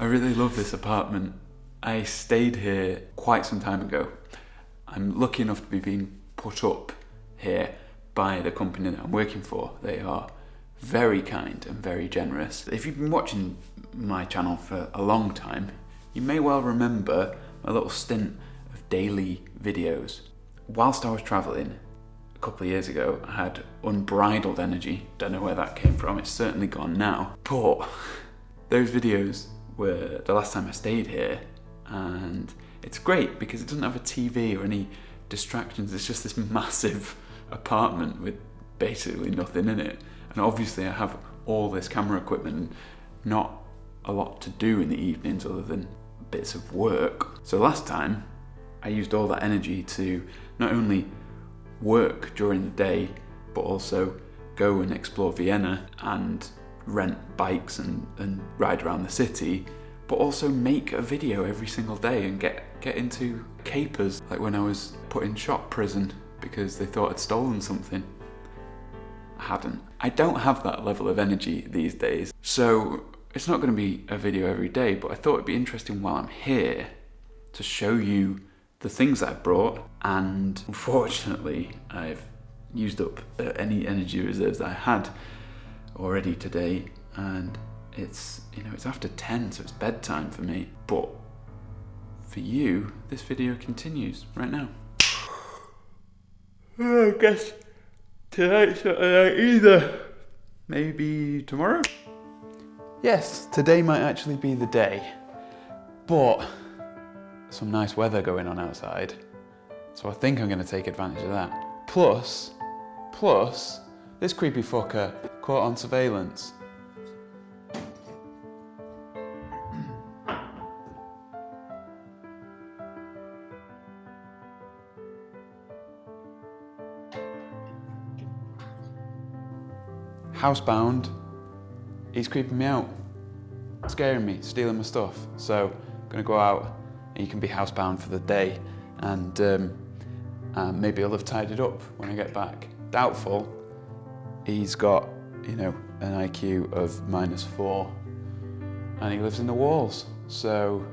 I really love this apartment. I stayed here quite some time ago. I'm lucky enough to be being put up here by the company that I'm working for. They are very kind and very generous. If you've been watching my channel for a long time, you may well remember a little stint of daily videos. Whilst I was travelling a couple of years ago, I had unbridled energy. Don't know where that came from, it's certainly gone now. But those videos were the last time I stayed here, and it's great because it doesn't have a TV or any distractions. It's just this massive apartment with basically nothing in it. And obviously I have all this camera equipment and not a lot to do in the evenings other than bits of work. So last time I used all that energy to not only work during the day, but also go and explore Vienna and rent bikes and ride around the city, but also make a video every single day and get into capers, like when I was put in shop prison because they thought I'd stolen something. I hadn't. I don't have that level of energy these days, so it's not going to be a video every day, but I thought it'd be interesting while I'm here to show you the things that I brought, and unfortunately I've used up any energy reserves that I had already today, and it's after 10, so it's bedtime for me, but for you this video continues right now. I guess tonight's not a night either. Maybe tomorrow? Yes, today might actually be the day, but some nice weather going on outside, so I think I'm going to take advantage of that. Plus, this creepy fucker caught on surveillance. Housebound, he's creeping me out, scaring me, stealing my stuff. So I'm gonna go out and you can be housebound for the day, and maybe I'll have tidied up when I get back. Doubtful. He's got, an IQ of -4 and he lives in the walls, so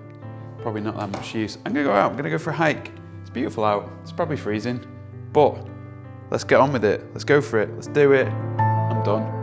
probably not that much use. I'm gonna go out, I'm gonna go for a hike. It's beautiful out, it's probably freezing, but let's get on with it. Let's go for it, let's do it. I'm done.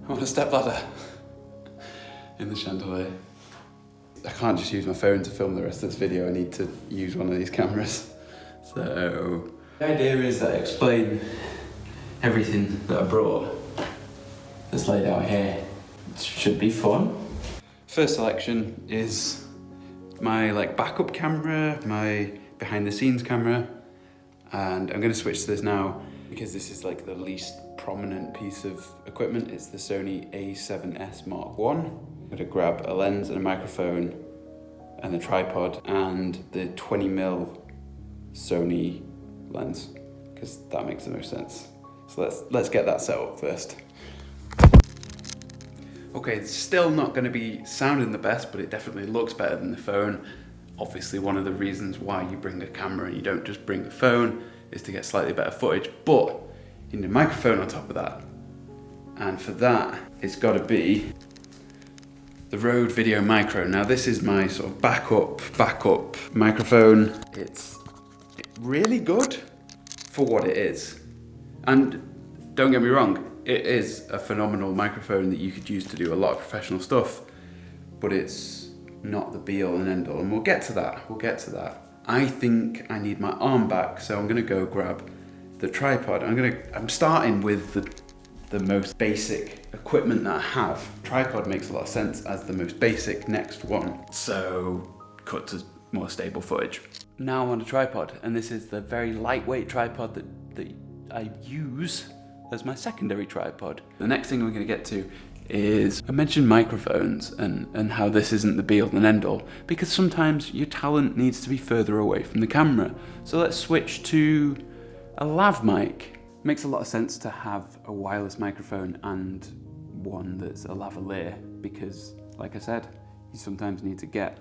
I want a stepladder in the chandelier. I can't just use my phone to film the rest of this video, I need to use one of these cameras. So the idea is that I explain everything that I brought that's laid out here. It should be fun. First selection is my backup camera, my behind the scenes camera, and I'm going to switch to this now because this is the least prominent piece of equipment. It's the Sony A7s Mark I. I'm going to grab a lens and a microphone and a tripod and the 20mm Sony lens, because that makes the most sense. So let's get that set up first. Okay, it's still not going to be sounding the best, but it definitely looks better than the phone. Obviously, one of the reasons why you bring a camera and you don't just bring the phone is to get slightly better footage, but you need a microphone on top of that. And for that, it's got to be the Rode Video Micro. Now this is my sort of backup microphone. It's really good for what it is. And don't get me wrong, it is a phenomenal microphone that you could use to do a lot of professional stuff, but it's not the be all and end all, and we'll get to that. I think I need my arm back, so I'm gonna go grab the tripod. I'm starting with the most basic equipment that I have. Tripod makes a lot of sense as the most basic next one, so cut to more stable footage. Now I'm on a tripod, and this is the very lightweight tripod that I use as my secondary tripod. The next thing we're going to get to is I mentioned microphones and how this isn't the be-all and end-all, because sometimes your talent needs to be further away from the camera. So let's switch to a lav mic. Makes a lot of sense to have a wireless microphone and one that's a lavalier, because like I said, you sometimes need to get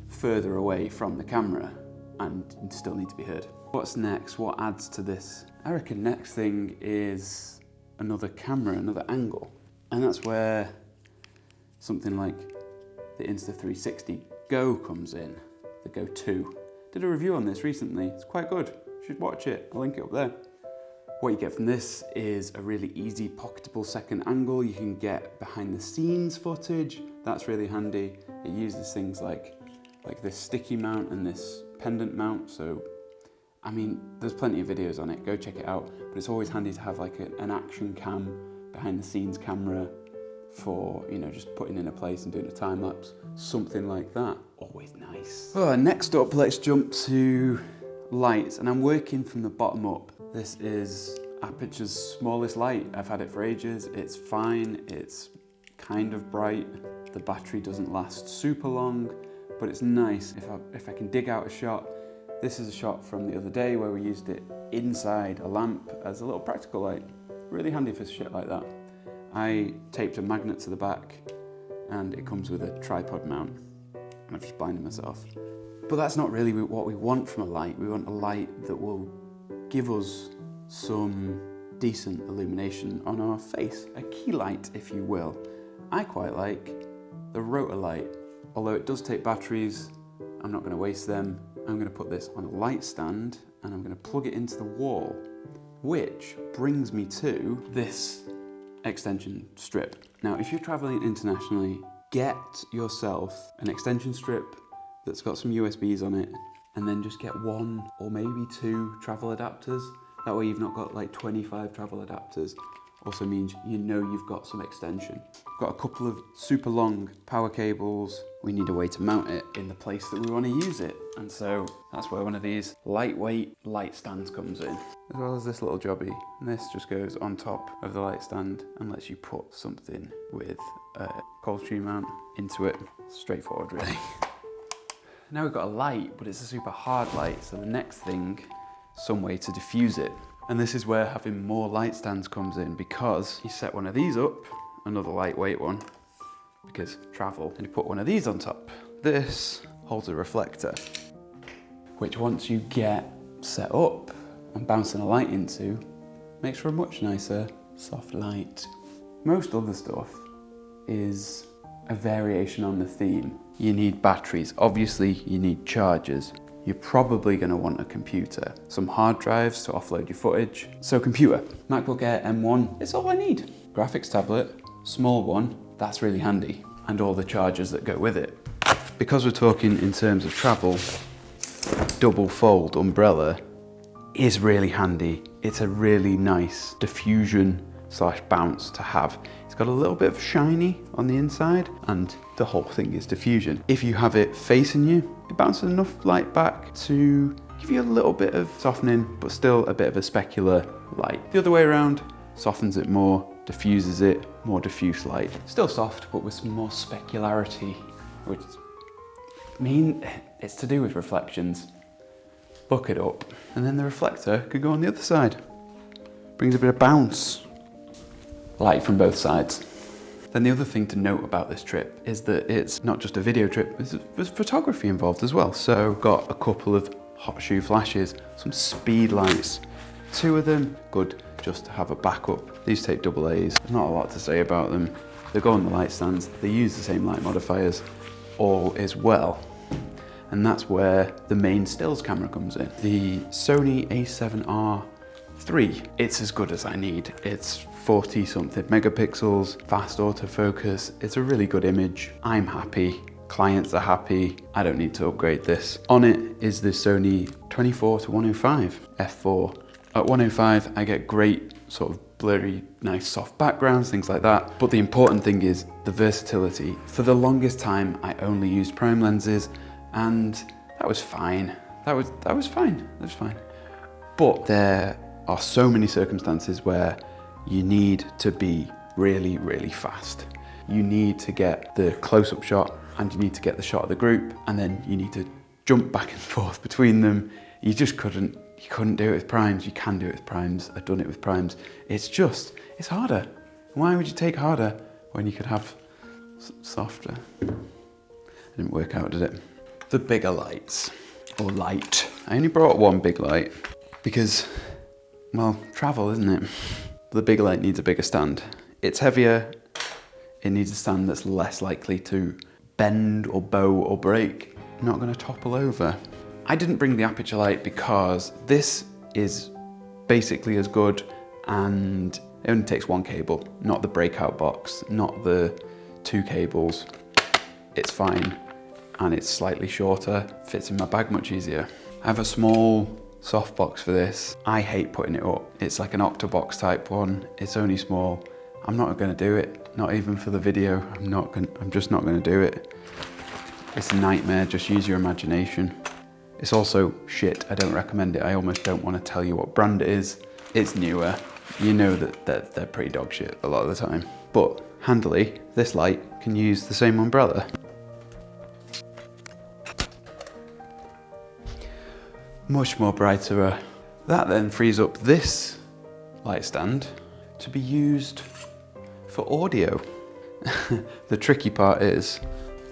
further away from the camera and still need to be heard. What's next? What adds to this? I reckon next thing is another camera, another angle. And that's where something like the Insta360 Go comes in, the Go 2. Did a review on this recently, it's quite good. You should watch it, I'll link it up there. What you get from this is a really easy pocketable second angle. You can get behind the scenes footage, that's really handy. It uses things like this sticky mount and this pendant mount, so I mean, there's plenty of videos on it, go check it out, but it's always handy to have like an action cam, behind the scenes camera for, you know, just putting in a place and doing a time lapse, something like that, always nice. Oh, next up, let's jump to lights, and I'm working from the bottom up. This is Aperture's smallest light. I've had it for ages, it's fine, it's kind of bright, the battery doesn't last super long, but it's nice if I can dig out a shot. This is a shot from the other day where we used it inside a lamp as a little practical light. Really handy for shit like that. I taped a magnet to the back and it comes with a tripod mount, and I've just blinded myself. But that's not really what we want from a light. We want a light that will give us some decent illumination on our face, a key light, if you will. I quite like the rotor light. Although it does take batteries, I'm not going to waste them. I'm going to put this on a light stand and I'm going to plug it into the wall, which brings me to this extension strip. Now, if you're traveling internationally, get yourself an extension strip that's got some USBs on it, and then just get 1 or maybe 2 travel adapters. That way you've not got like 25 travel adapters. Also means you know you've got some extension. Got a couple of super long power cables. We need a way to mount it in the place that we want to use it. And so that's where one of these lightweight light stands comes in. As well as this little jobby. And this just goes on top of the light stand and lets you put something with a Coldstream mount into it. Straightforward, really. Now we've got a light, but it's a super hard light. So the next thing, some way to diffuse it. And this is where having more light stands comes in, because you set one of these up, another lightweight one, because travel, and you put one of these on top. This holds a reflector, which once you get set up and bouncing a light into, makes for a much nicer, soft light. Most other stuff is a variation on the theme. You need batteries, obviously you need chargers. You're probably going to want a computer, some hard drives to offload your footage. So computer, MacBook Air M1, it's all I need. Graphics tablet, small one, that's really handy. And all the chargers that go with it. Because we're talking in terms of travel, double fold umbrella is really handy. It's a really nice diffusion / bounce to have. It's got a little bit of shiny on the inside and the whole thing is diffusion. If you have it facing you, it bounces enough light back to give you a little bit of softening, but still a bit of a specular light. The other way around, softens it more, diffuses it, more diffuse light. Still soft, but with some more specularity, which it's to do with reflections. Look it up. And then the reflector could go on the other side. Brings a bit of bounce. Light from both sides. Then the other thing to note about this trip is that it's not just a video trip, there's photography involved as well. So got a couple of hot shoe flashes, some speed lights, 2 of them, good just to have a backup. These take AA's, there's not a lot to say about them. They go on the light stands, they use the same light modifiers, all is well. And that's where the main stills camera comes in. The Sony A7r Iii, it's as good as I need. It's 40 something megapixels, fast autofocus. It's a really good image. I'm happy, clients are happy. I don't need to upgrade this. On it is the Sony 24-105 f4. At 105, I get great sort of blurry, nice soft backgrounds, things like that. But the important thing is the versatility. For the longest time, I only used prime lenses and that was fine. That was fine. But there are so many circumstances where you need to be really, really fast. You need to get the close-up shot and you need to get the shot of the group, and then you need to jump back and forth between them. You couldn't do it with primes. You can do it with primes. I've done it with primes. It's harder. Why would you take harder when you could have softer? It didn't work out, did it? The bigger lights, or light. I only brought one big light because, well, travel, isn't it? The big light needs a bigger stand. It's heavier. It needs a stand that's less likely to bend or bow or break. Not gonna topple over. I didn't bring the aperture light because this is basically as good, and it only takes one cable, not the breakout box, not the 2 cables. It's fine, and it's slightly shorter, fits in my bag much easier. I have a small softbox for this. I hate putting it up. It's like an octabox type one. It's only small. I'm not gonna do it, not even for the video. I'm just not gonna do it. It's a nightmare, just use your imagination. It's also shit, I don't recommend it. I almost don't want to tell you what brand it is. It's newer. You know that they're pretty dog shit a lot of the time. But handily, this light can use the same umbrella. Much more brighter. That then frees up this light stand to be used for audio. The tricky part is,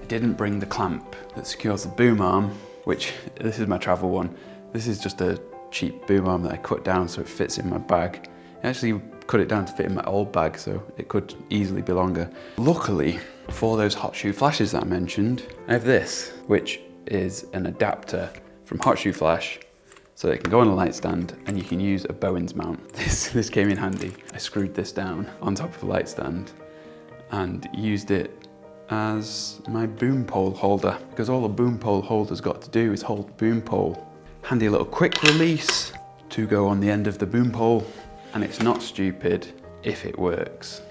I didn't bring the clamp that secures the boom arm, which, this is my travel one. This is just a cheap boom arm that I cut down so it fits in my bag. I actually cut it down to fit in my old bag, so it could easily be longer. Luckily, for those hot shoe flashes that I mentioned, I have this, which is an adapter from hot shoe flash, so it can go on a light stand and you can use a Bowens mount. This came in handy. I screwed this down on top of a light stand and used it as my boom pole holder, because all a boom pole holder's got to do is hold the boom pole. Handy little quick release to go on the end of the boom pole, and it's not stupid if it works.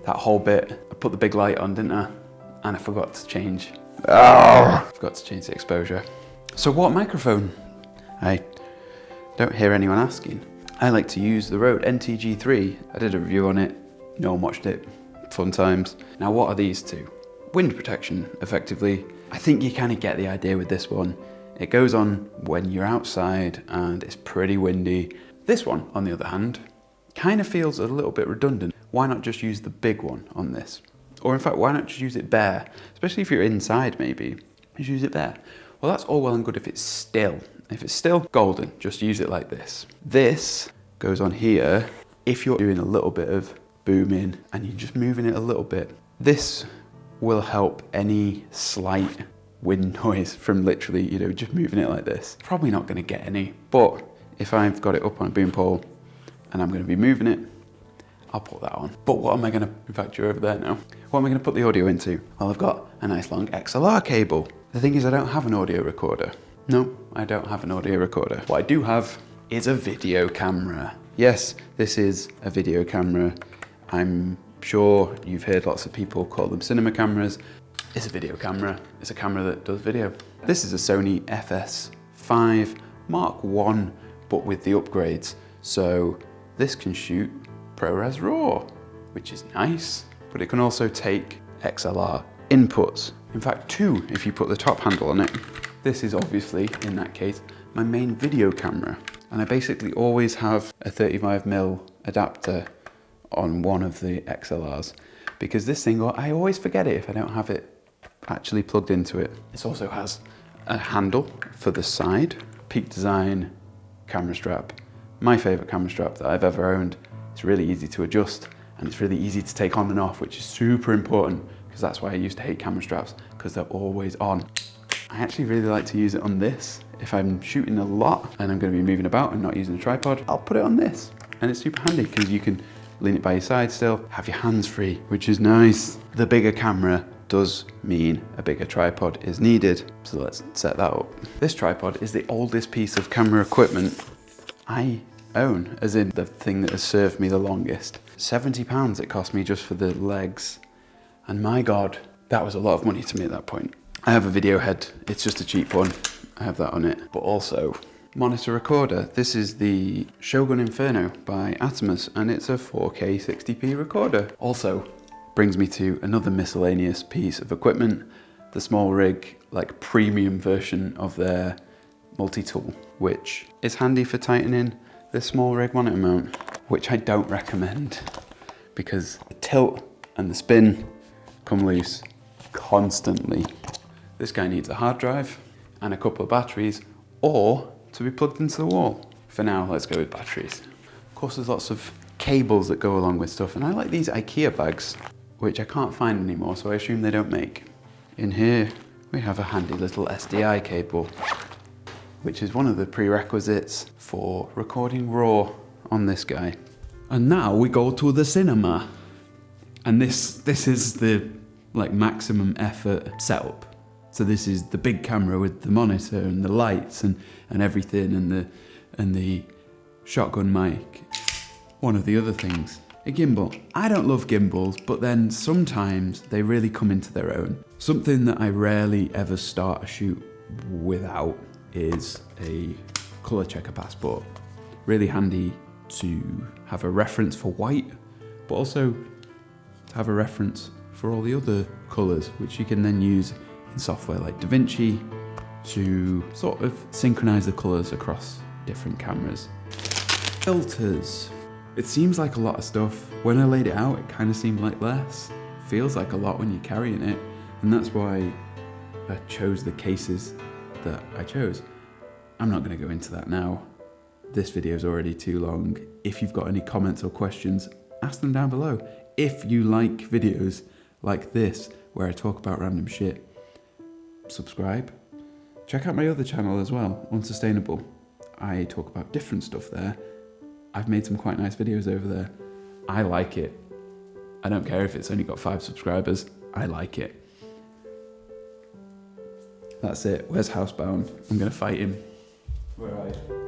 That whole bit, I put the big light on, didn't I? And I forgot to change. Forgot to change the exposure. So what microphone? I don't hear anyone asking. I like to use the Rode NTG3. I did a review on it, no one watched it. Fun times. Now what are these two? Wind protection, effectively. I think you kind of get the idea with this one. It goes on when you're outside and it's pretty windy. This one, on the other hand, kind of feels a little bit redundant. Why not just use the big one on this? Or in fact, why not just use it bare? Especially if you're inside, maybe, just use it bare. Well, that's all well and good if it's still. If it's still, golden, just use it like this. This goes on here if you're doing a little bit of booming and you're just moving it a little bit. This will help any slight wind noise from literally, just moving it like this. Probably not going to get any, but if I've got it up on a boom pole and I'm going to be moving it, I'll put that on. But what am I going to, in fact, you're over there now. What am I going to put the audio into? Well, I've got a nice long XLR cable. The thing is, I don't have an audio recorder. No, I don't have an audio recorder. What I do have is a video camera. Yes, this is a video camera. I'm sure you've heard lots of people call them cinema cameras. It's a video camera. It's a camera that does video. This is a Sony A7s Mark I, but with the upgrades. So this can shoot ProRes RAW, which is nice, but it can also take XLR inputs. In fact, 2 if you put the top handle on it. This is obviously, in that case, my main video camera. And I basically always have a 35mm adapter on one of the XLRs, because this thing, I always forget it if I don't have it actually plugged into it. This also has a handle for the side, Peak Design camera strap. My favorite camera strap that I've ever owned. It's really easy to adjust and it's really easy to take on and off, which is super important, because that's why I used to hate camera straps, because they're always on. I actually really like to use it on this. If I'm shooting a lot and I'm going to be moving about and not using a tripod, I'll put it on this. And it's super handy because you can lean it by your side still, have your hands free, which is nice. The bigger camera does mean a bigger tripod is needed, so let's set that up. This tripod is the oldest piece of camera equipment I own, as in the thing that has served me the longest. £70 it cost me just for the legs, and my God, that was a lot of money to me at that point. I have a video head, it's just a cheap one, I have that on it, but also monitor recorder. This is the Shogun Inferno by A7s, and it's a 4K 60p recorder. Also brings me to another miscellaneous piece of equipment, the SmallRig, like premium version of their multi-tool, which is handy for tightening this SmallRig monitor mount, which I don't recommend because the tilt and the spin come loose constantly. This guy needs a hard drive and a couple of batteries, or to be plugged into the wall. For now, let's go with batteries. Of course, there's lots of cables that go along with stuff, and I like these IKEA bags, which I can't find anymore, so I assume they don't make. In here, we have a handy little SDI cable, which is one of the prerequisites for recording RAW on this guy. And now we go to the cinema. And this is the like maximum effort setup. So this is the big camera with the monitor and the lights and everything, and the shotgun mic. One of the other things, a gimbal. I don't love gimbals, but then sometimes they really come into their own. Something that I rarely ever start a shoot without is a color checker passport. Really handy to have a reference for white, but also to have a reference for all the other colors, which you can then use in software like DaVinci to sort of synchronize the colors across different cameras. Filters. It seems like a lot of stuff. When I laid it out, it kind of seemed like less. Feels like a lot when you're carrying it, and that's why I chose the cases that I chose. I'm not going to go into that now. This video is already too long. If you've got any comments or questions, ask them down below. If you like videos like this, where I talk about random shit, subscribe. Check out my other channel as well, Unsustainable. I talk about different stuff there. I've made some quite nice videos over there. I like it. I don't care if it's only got 5 subscribers. I like it. That's it. Where's Housebound? I'm gonna fight him. Where are you?